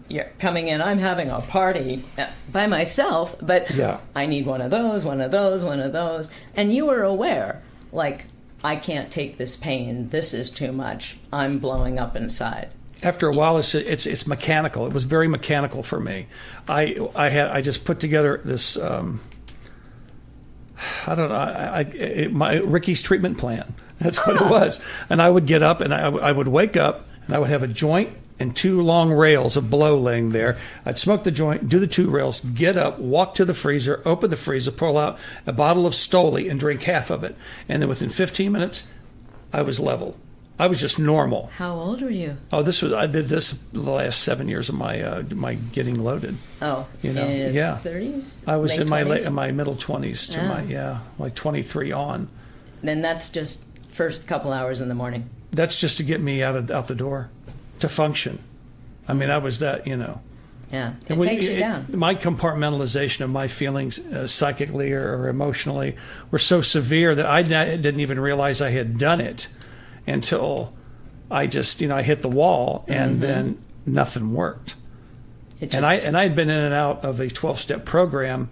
[SPEAKER 3] you're coming in, I'm having a party by myself, but
[SPEAKER 2] Yeah.
[SPEAKER 3] I need one of those. And you were aware, I can't take this pain. This is too much. I'm blowing up inside.
[SPEAKER 2] After a while, it's mechanical. It was very mechanical for me. I just put together this my Ricky's treatment plan. That's what it was. And I would get up and I would wake up and I would have a joint and 2 long rails of blow laying there. I'd smoke the joint, do the 2 rails, get up, walk to the freezer, open the freezer, pull out a bottle of Stoli and drink half of it. And then within 15 minutes, I was level. I was just normal.
[SPEAKER 3] How old were you?
[SPEAKER 2] Oh, I did this the last 7 years of my getting loaded.
[SPEAKER 3] Oh,
[SPEAKER 2] in your
[SPEAKER 3] yeah. 30s?
[SPEAKER 2] I was
[SPEAKER 3] Late
[SPEAKER 2] in
[SPEAKER 3] 20s?
[SPEAKER 2] my middle 20s to like 23 on.
[SPEAKER 3] Then that's just first couple hours in the morning.
[SPEAKER 2] That's just to get me out the door, to function. I mean, I was that,
[SPEAKER 3] Yeah, it takes you down.
[SPEAKER 2] My compartmentalization of my feelings psychically or emotionally were so severe that I didn't even realize I had done it until I just, I hit the wall, and then nothing worked. And I had been in and out of a 12-step program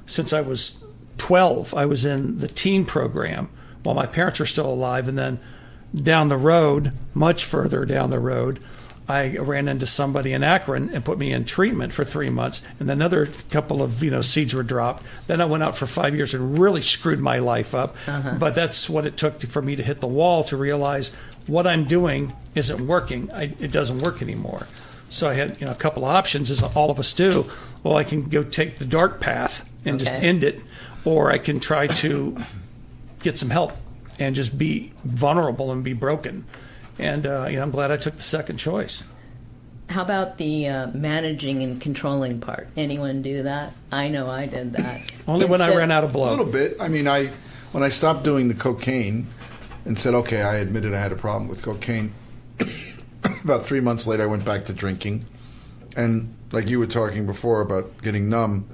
[SPEAKER 2] since I was 12. I was in the teen program while my parents were still alive, and then down the road, much further down the road, I ran into somebody in Akron and put me in treatment for 3 months, and then another couple of seeds were dropped. Then I went out for 5 years and really screwed my life up. But that's what it took for me to hit the wall, to realize what I'm doing isn't working. It doesn't work anymore. So I had a couple of options, as all of us do. Well, I can go take the dark path and just end it, or I can try to get some help and just be vulnerable and be broken. And I'm glad I took the second choice.
[SPEAKER 3] How about the managing and controlling part? Anyone do that? I know I did that.
[SPEAKER 2] Only when I ran out of blow.
[SPEAKER 5] A little bit. I mean, when I stopped doing the cocaine and said, okay, I admitted I had a problem with cocaine, about 3 months later I went back to drinking. And like you were talking before about getting numb,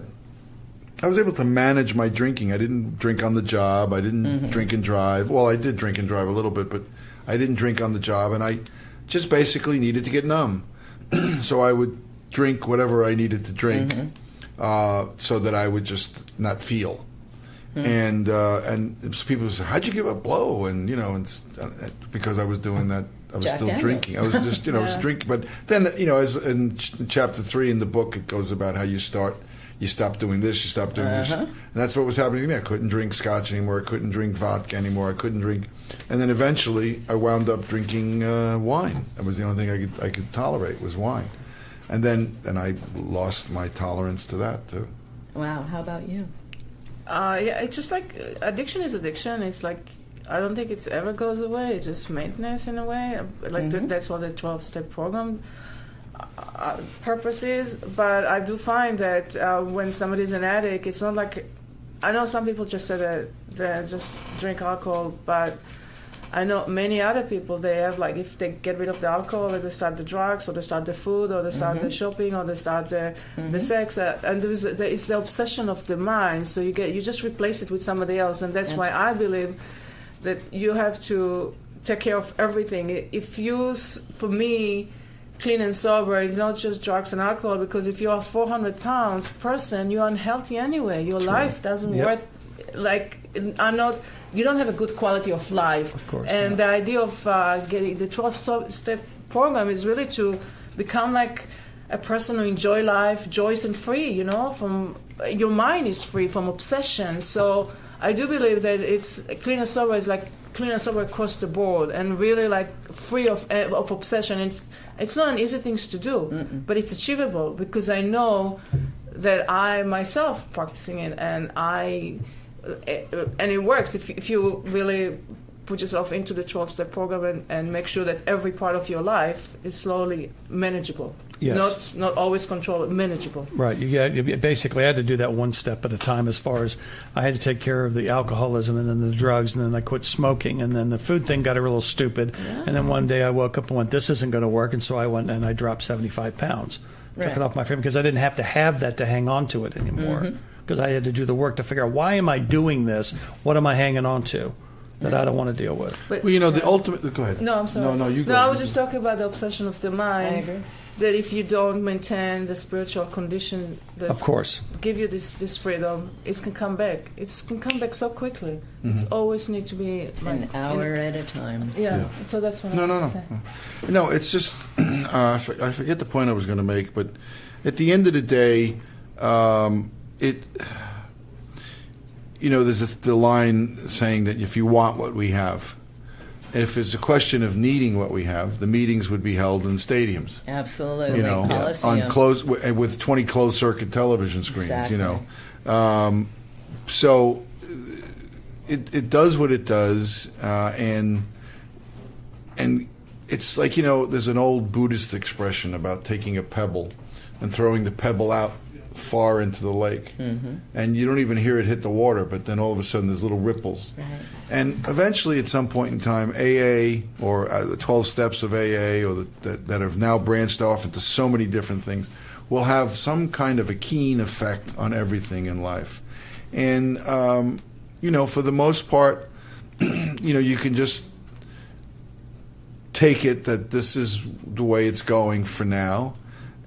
[SPEAKER 5] I was able to manage my drinking. I didn't drink on the job. I didn't drink and drive. Well, I did drink and drive a little bit, but I didn't drink on the job, and I just basically needed to get numb. So I would drink whatever I needed to drink so that I would just not feel. And people say, "How'd you give up blow?" And because I was doing that, I was
[SPEAKER 3] Jack
[SPEAKER 5] still
[SPEAKER 3] Daniels.
[SPEAKER 5] drinking. I was just I was drinking. But then as in chapter 3 in the book, it goes about how you stop doing this, you stop doing this, and that's what was happening to me. I couldn't drink scotch anymore. I couldn't drink vodka anymore. I couldn't drink, and then eventually I wound up drinking wine. That was the only thing I could tolerate was wine, and then I lost my tolerance to that too.
[SPEAKER 3] Wow. How about you?
[SPEAKER 4] Yeah, it's just like addiction is addiction. It's like I don't think it ever goes away. It's just maintenance in a way. Like that's what the 12-step program purpose is. But I do find that when somebody's an addict, it's not like I know some people just say that they just drink alcohol, but I know many other people, they have like, if they get rid of the alcohol, they start the drugs, or they start the food, or they start the shopping, or they start the sex, and it's the obsession of the mind. So you just replace it with somebody else, and that's why I believe that you have to take care of everything. If you, for me, clean and sober, not just drugs and alcohol, because if you're a 400-pound person, you're unhealthy anyway. Your life doesn't work. You don't have a good quality of life.
[SPEAKER 2] Of course.
[SPEAKER 4] And the idea of getting the 12-step program is really to become like a person who enjoy life, joyous and free, from your mind is free from obsession. So I do believe that it's clean and sober is like clean and sober across the board, and really like free of obsession. It's not an easy thing to do, but it's achievable because I know that I myself practicing it, and it works if you really put yourself into the 12-step program and make sure that every part of your life is slowly manageable.
[SPEAKER 2] Yes.
[SPEAKER 4] Not always controlled, manageable.
[SPEAKER 2] Right. You basically had to do that one step at a time. As far as I had to take care of the alcoholism, and then the drugs, and then I quit smoking, and then the food thing got a little stupid. Yeah. And then one day I woke up and went, "This isn't going to work," and so I went and I dropped 75 pounds. Took it off my frame because I didn't have to have that to hang on to it anymore. Because I had to do the work to figure out, why am I doing this? What am I hanging on to that I don't want to deal with?
[SPEAKER 4] But,
[SPEAKER 5] the ultimate... Go ahead.
[SPEAKER 4] No, I'm sorry.
[SPEAKER 5] No, you go.
[SPEAKER 4] No, I was just talking about the obsession of the mind.
[SPEAKER 3] I agree.
[SPEAKER 4] That if you don't maintain the spiritual condition that
[SPEAKER 2] of course
[SPEAKER 4] give you this freedom, it can come back. It can come back so quickly. It's always need to be like
[SPEAKER 3] an hour at a time.
[SPEAKER 4] Yeah. So that's what I say.
[SPEAKER 5] No, it's just I forget the point I was going to make, but at the end of the day, there's the line saying that if you want what we have, if it's a question of needing what we have, the meetings would be held in stadiums.
[SPEAKER 3] Absolutely, Coliseum.
[SPEAKER 5] On with 20 closed circuit television screens.
[SPEAKER 3] Exactly.
[SPEAKER 5] So it does what it does, and it's like there's an old Buddhist expression about taking a pebble and throwing the pebble out far into the lake, and you don't even hear it hit the water, but then all of a sudden there's little ripples.
[SPEAKER 3] Right.
[SPEAKER 5] And eventually at some point in time, AA or the 12 steps of AA or that have now branched off into so many different things will have some kind of a keen effect on everything in life. And for the most part, you can just take it that this is the way it's going for now.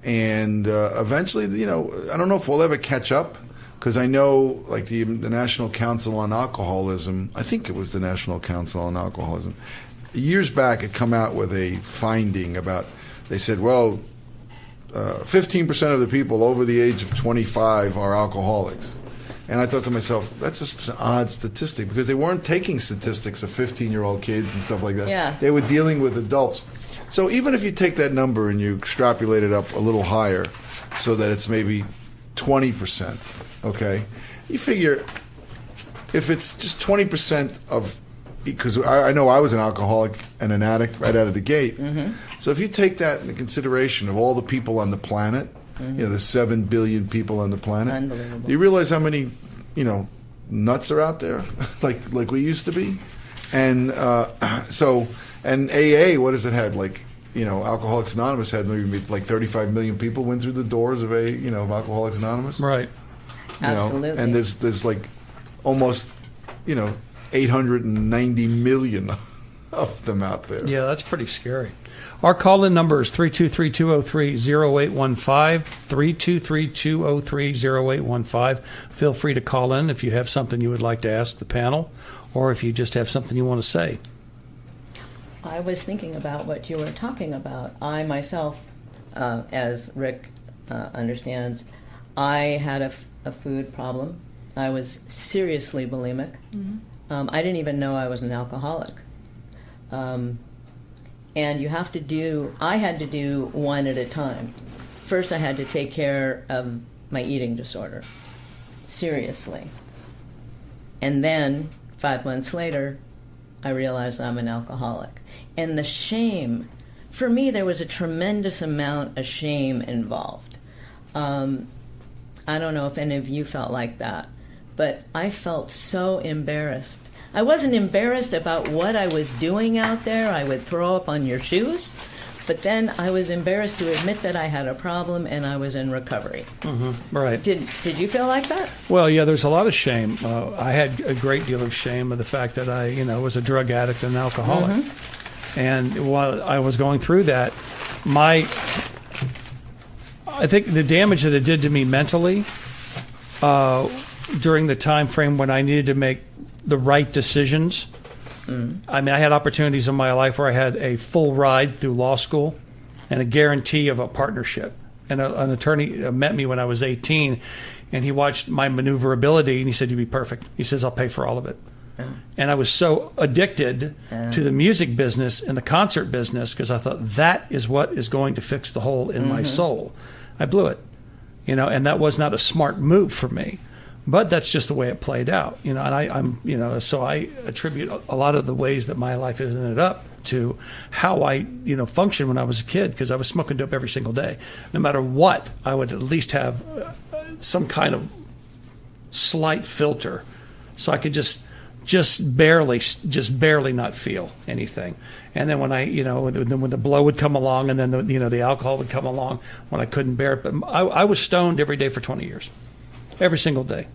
[SPEAKER 5] And eventually, I don't know if we'll ever catch up, because I know, like the National Council on Alcoholism, I think it was the National Council on Alcoholism, years back had come out with a finding about, they said, 15% of the people over the age of 25 are alcoholics. And I thought to myself, that's just an odd statistic, because they weren't taking statistics of 15-year-old kids and stuff like that.
[SPEAKER 3] Yeah.
[SPEAKER 5] They were dealing with adults. So even if you take that number and you extrapolate it up a little higher so that it's maybe 20%, okay, you figure if it's just 20% of, because I know I was an alcoholic and an addict right out of the gate. So if you take that into consideration of all the people on the planet, the 7 billion people on the planet,
[SPEAKER 3] unbelievable.
[SPEAKER 5] You realize how many, nuts are out there, like we used to be, and and AA, what does it have? Like, Alcoholics Anonymous had maybe like 35 million people went through the doors of of Alcoholics Anonymous,
[SPEAKER 2] right?
[SPEAKER 3] Absolutely.
[SPEAKER 5] And there's like almost 890 million of them out there.
[SPEAKER 2] Yeah, that's pretty scary. Our call-in number is 323-203-0815, 323-203-0815. Feel free to call in if you have something you would like to ask the panel, or if you just have something you want to say.
[SPEAKER 3] I was thinking about what you were talking about. I myself, as Rick understands, I had a food problem. I was seriously bulimic. Mm-hmm. I didn't even know I was an alcoholic. And I had to do one at a time. First, I had to take care of my eating disorder, seriously. And then, 5 months later, I realized I'm an alcoholic. And the shame, for me, there was a tremendous amount of shame involved. I don't know if any of you felt like that, but I felt so embarrassed. I wasn't embarrassed about what I was doing out there. I would throw up on your shoes. But then I was embarrassed to admit that I had a problem and I was in recovery.
[SPEAKER 2] Mm-hmm. Right.
[SPEAKER 3] Did you feel like that?
[SPEAKER 2] Well, yeah, there's a lot of shame. I had a great deal of shame of the fact that I, was a drug addict and an alcoholic. Mm-hmm. And while I was going through that, I think the damage that it did to me mentally during the time frame when I needed to make the right decisions. I mean, I had opportunities in my life where I had a full ride through law school and a guarantee of a partnership. And an attorney met me when I was 18, and he watched my maneuverability, and he said, "You'd be perfect." He says, "I'll pay for all of it." Yeah. And I was so addicted to the music business and the concert business because I thought that is what is going to fix the hole in my soul. I blew it, and that was not a smart move for me. But that's just the way it played out, and I'm so I attribute a lot of the ways that my life has ended up to how I, functioned when I was a kid, because I was smoking dope every single day. No matter what, I would at least have some kind of slight filter, so I could just barely not feel anything. And then when when the blow would come along, and then the alcohol would come along when I couldn't bear it. But I was stoned every day for 20 years. Every single day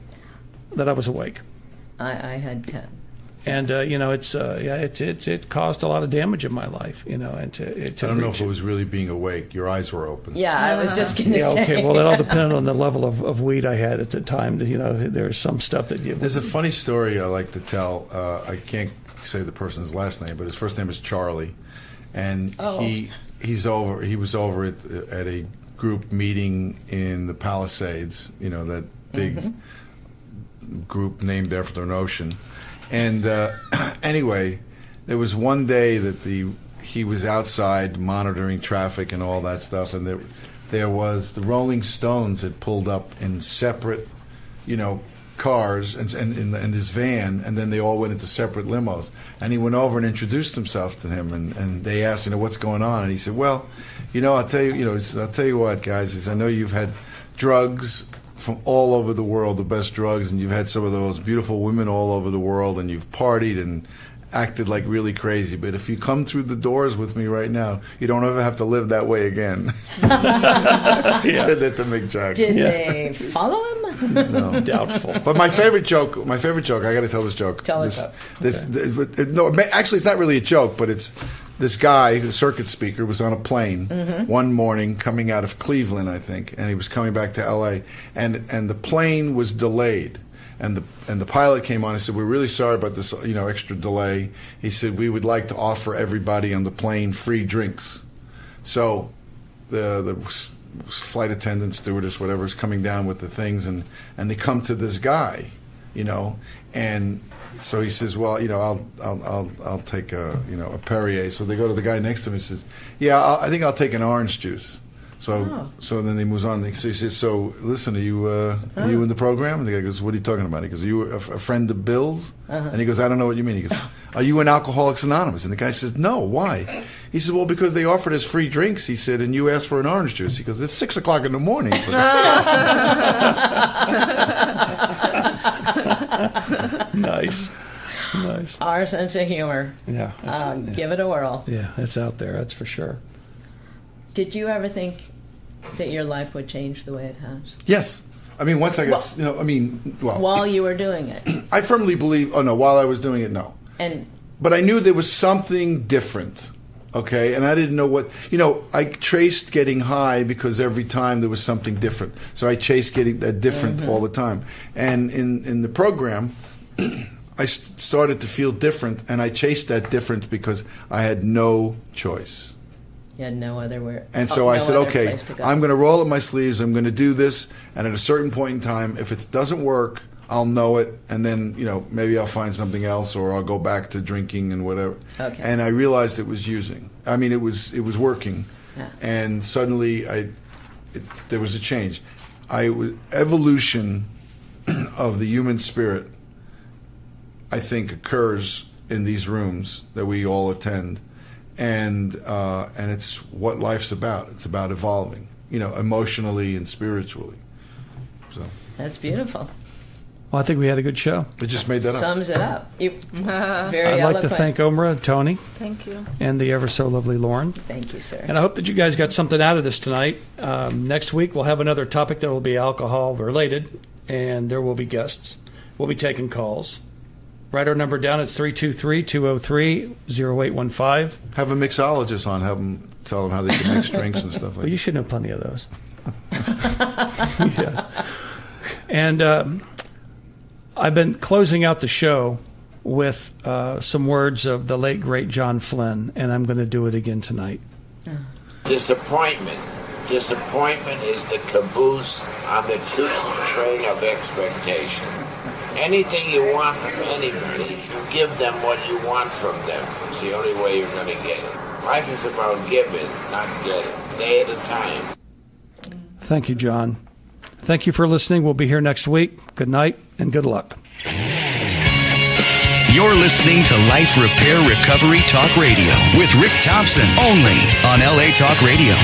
[SPEAKER 2] that I was awake.
[SPEAKER 3] I had 10.
[SPEAKER 2] And, it caused a lot of damage in my life, and I
[SPEAKER 5] don't know if it was really being awake. Your eyes were open.
[SPEAKER 3] Yeah, I was just going to say.
[SPEAKER 2] Okay, well, it all depended on the level of weed I had at the time. There's some stuff that you...
[SPEAKER 5] There's a funny story I like to tell. I can't say the person's last name, but his first name is Charlie. And he was over at a group meeting in the Palisades, that big group named after an ocean. And anyway, there was one day that he was outside monitoring traffic and all that stuff, and there was the Rolling Stones had pulled up in separate, cars and in this van, and then they all went into separate limos. And he went over and introduced himself to him, and they asked, what's going on? And he said, well, I'll tell you what, guys, is I know you've had drugs from all over the world, the best drugs, and you've had some of the most beautiful women all over the world, and you've partied and acted like really crazy. But if you come through the doors with me right now, you don't ever have to live that way again. He said that to Mick Jagger.
[SPEAKER 3] Did they follow him?
[SPEAKER 2] No, doubtful.
[SPEAKER 5] But my favorite joke, I got to tell this joke.
[SPEAKER 3] Tell it.
[SPEAKER 5] No, actually, it's not really a joke, but it's this guy, the circuit speaker, was on a plane one morning coming out of Cleveland, I think, and he was coming back to L.A., and the plane was delayed. And the pilot came on and said, "We're really sorry about this, extra delay." He said, "We would like to offer everybody on the plane free drinks." So the flight attendant, stewardess, whatever, is coming down with the things, and they come to this guy, and so he says, "Well, I'll take a Perrier." So they go to the guy next to him and says, "Yeah, I think I'll take an orange juice." So then they moves on. So he says, "So listen, are you in the program?" And the guy goes, "What are you talking about?" He goes, "Are you a friend of Bill's?" And he goes, "I don't know what you mean." He goes, "Are you in Alcoholics Anonymous?" And the guy says, "No, why?" He says, "Well, because they offered us free drinks," he said, "and you asked for an orange juice." He goes, "It's 6:00 in the morning."
[SPEAKER 2] Nice.
[SPEAKER 3] Our sense of humor.
[SPEAKER 2] Yeah.
[SPEAKER 3] Give it a whirl.
[SPEAKER 2] Yeah, it's out there, that's for sure.
[SPEAKER 3] Did you ever think that your life would change the way it has?
[SPEAKER 5] Yes. I mean, once I got,
[SPEAKER 3] while you were doing it.
[SPEAKER 5] I firmly believe, while I was doing it, no.
[SPEAKER 3] And
[SPEAKER 5] But I knew there was something different Okay, and I didn't know what, I traced getting high because every time there was something different. So I chased getting that different all the time. And in the program, I started to feel different, and I chased that different because I had no choice.
[SPEAKER 3] You had no other way.
[SPEAKER 5] And so I said, okay, I'm going to roll up my sleeves, I'm going to do this, and at a certain point in time, if it doesn't work, I'll know it, and then, maybe I'll find something else, or I'll go back to drinking and whatever.
[SPEAKER 3] Okay.
[SPEAKER 5] And I realized it was using. I mean, it was working.
[SPEAKER 3] Yeah.
[SPEAKER 5] And suddenly there was a change. Evolution of the human spirit, I think, occurs in these rooms that we all attend. And it's what life's about. It's about evolving, emotionally and spiritually. So
[SPEAKER 3] That's beautiful.
[SPEAKER 2] Well, I think we had a good show.
[SPEAKER 5] I just made that up.
[SPEAKER 3] Sums it up. Very
[SPEAKER 2] I'd like to
[SPEAKER 3] eloquent.
[SPEAKER 2] thank Omrah and Tony
[SPEAKER 4] Thank you.
[SPEAKER 2] and the ever so lovely Lauren.
[SPEAKER 3] Thank you, sir.
[SPEAKER 2] And I hope that you guys got something out of this tonight. Next week, we'll have another topic that will be alcohol related, and there will be guests. We'll be taking calls. Write our number down. It's 323-203-0815.
[SPEAKER 5] Have a mixologist on. Have them tell them how they can mix drinks and stuff like
[SPEAKER 2] Well,
[SPEAKER 5] that.
[SPEAKER 2] you should know plenty of those. Yes. And I've been closing out the show with some words of the late, great John Flynn, and I'm going to do it again tonight.
[SPEAKER 7] Disappointment. Disappointment is the caboose on the tootsie train of expectation. Anything you want from anybody, you give them what you want from them. It's the only way you're going to get it. Life is about giving, not getting. Day at a time.
[SPEAKER 2] Thank you, John. Thank you for listening. We'll be here next week. Good night and good luck.
[SPEAKER 1] You're listening to Life Repair Recovery Talk Radio with Rick Thompson, only on LA Talk Radio.